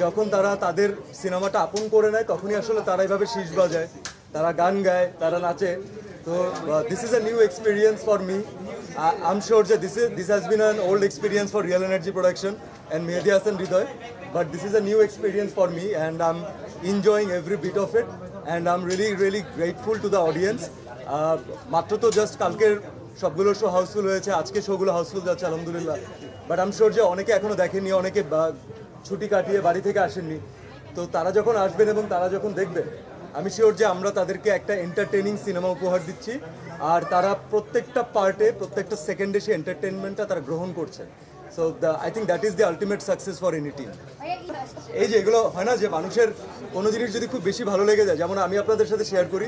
যখন তারা তাদের সিনেমাটা আপন করে নেয় তখনই আসলে তারা এইভাবে শীষ বাজায়, তারা গান গায়, তারা নাচে। তো this is a new experience for me. I'm sure that this has been an old experience for Real Energy Production and Mehdi Hasan Hridoy, but this is a new experience for me and I'm enjoying every bit of it and I'm really grateful to the audience. মাত্র তো just কালকের সবগুলো show Housefull হয়েছে, আজকে শোগুলো Housefull যাচ্ছে আলহামদুলিল্লাহ। But um sure যে অনেকে এখনো দেখেননি, অনেকে ছুটি কাটিয়ে বাড়ি থেকে আসেননি। তো তারা যখন আসবেন এবং তারা যখন দেখবেন, আমি শিওর যে আমরা তাদেরকে একটা এন্টারটেইনিং সিনেমা উপহার দিচ্ছি আর তারা প্রত্যেকটা পার্টে প্রত্যেকটা সেকেন্ডে সেই এন্টারটেইনমেন্টটা তারা গ্রহণ করছে। So I think that is the ultimate success for any team. এই যে এগুলো হয় না যে মানুষের কোনো জিনিস যদি খুব বেশি ভালো লেগে যায়, যেমন আমি আপনাদের সাথে শেয়ার করি,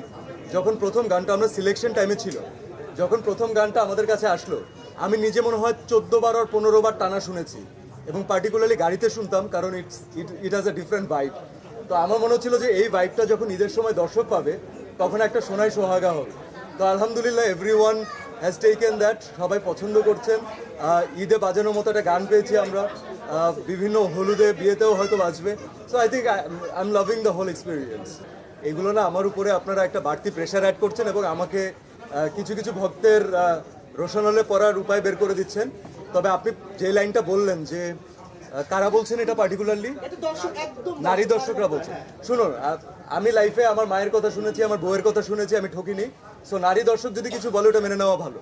যখন প্রথম গানটা আমরা সিলেকশন টাইমে ছিল, যখন প্রথম গানটা আমাদের কাছে আসলো, আমি নিজে মনে হয় 14 বার আর 15 বার টানা শুনেছি এবং পার্টিকুলারলি গাড়িতে শুনতাম, কারণ it has a different vibe. তো আমার মনে হচ্ছিল যে এই ভাইবটা যখন ঈদের সময় দর্শক পাবে তখন একটা সোনাই সোহাগা হবে। তো আলহামদুলিল্লাহ এভরিওয়ান হ্যাজ টেকেন দ্যাট, সবাই পছন্দ করছেন। ঈদে বাজানোর মতো একটা গান পেয়েছি আমরা, বিভিন্ন হলুদে বিয়েতেও হয়তো বাজবে। So I think I am loving the whole experience. এগুলো না আমার উপরে আপনারা একটা বাড়তি প্রেশার অ্যাড করছেন এবং আমাকে কিছু কিছু ভক্তের রোশনালে পড়ার উপায় বের করে দিচ্ছেন। তবে আপনি যে লাইনটা বললেন যে কারা বলছেন এটা পার্টিকুলারলি, নারী দর্শকরা বলছেন। শুনুন, আমি লাইফে আমার মায়ের কথা শুনেছি, আমার বউয়ের কথা শুনেছি, আমি ঠকিনি। সো নারী দর্শক যদি কিছু বলে ওটা মেনে নেওয়া ভালো।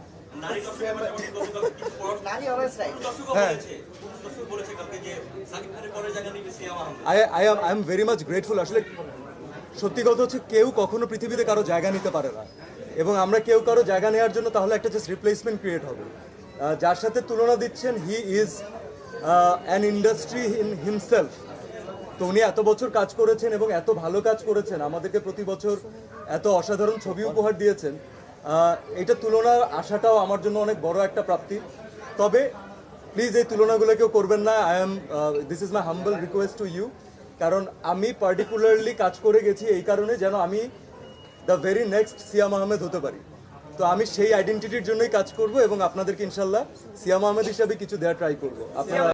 I am very much grateful. আসলে সত্যি কথা হচ্ছে কেউ কখনো পৃথিবীতে কারো জায়গা নিতে পারে না এবং আমরা কেউ কারো জায়গা নেওয়ার জন্য তাহলে একটা জাস্ট রিপ্লেসমেন্ট ক্রিয়েট হবে। যার সাথে তুলনা দিচ্ছেন, he is an industry in himself. তো উনি এত বছর কাজ করেছেন এবং এত ভালো কাজ করেছেন, আমাদেরকে প্রতি বছর এত অসাধারণ ছবি উপহার দিয়েছেন। এটা তুলনা আসাটাও আমার জন্য অনেক বড় একটা প্রাপ্তি। তবে প্লিজ এই তুলনাগুলো কেউ করবেন না। This is my humble request to you. কারণ আমি পার্টিকুলারলি কাজ করে গেছি এই কারণে যেন আমি দ্য ভেরি নেক্সট সিয়াম আহমেদ হতে পারি। তো আমি সেই আইডেন্টিটির জন্যই কাজ করব এবং আপনাদেরকে ইনশাল্লাহ সিয়াম আহমেদ হিসাবে কিছু দেওয়ার ট্রাই করবো। আপনারা